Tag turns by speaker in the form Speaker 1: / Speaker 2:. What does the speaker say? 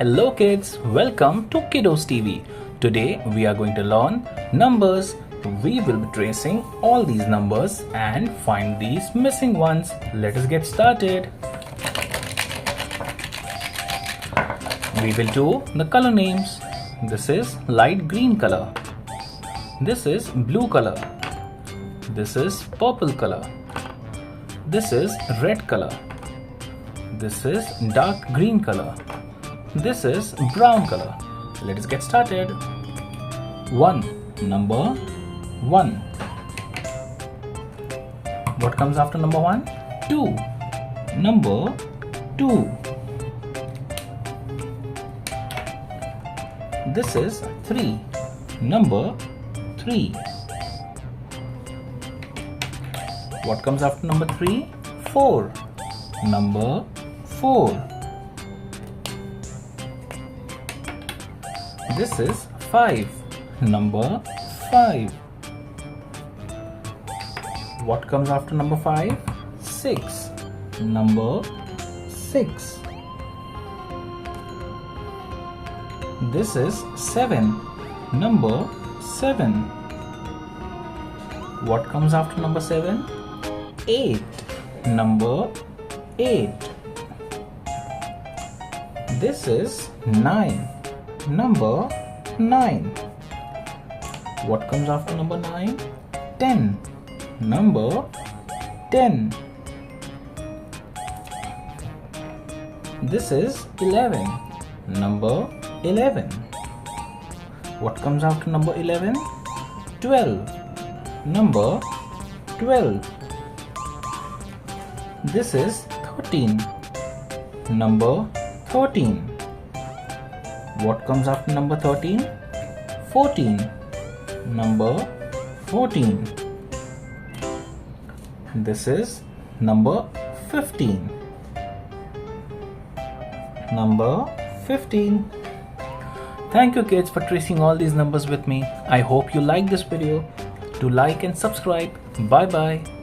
Speaker 1: Hello kids, welcome to KiddosTV. Today we are going to learn numbers. We will be tracing all these numbers and find these missing ones. Let us get started. We will do the color names. This is light green color. This is blue color. This is purple color. This is red color. This is dark green color. This is brown color. Let us get started. 1. Number 1. What comes after number 1? 2. Number 2. This is 3. Number 3. What comes after number 3? 4. Number 4. This is 5. Number 5. What comes after number 5? 6. Number 6. This is 7. Number 7. What comes after number 7? 8. Number 8. This is 9. Number 9. What comes after number 9? 10. Number 10. This is 11. Number 11. What comes after number 11? 12. Number 12. This is 13. Number 13. What comes after number 13? 14. Number 14. This is number 15. Number 15. Thank you kids for tracing all these numbers with me. I hope you like this video. Do like and subscribe. Bye bye.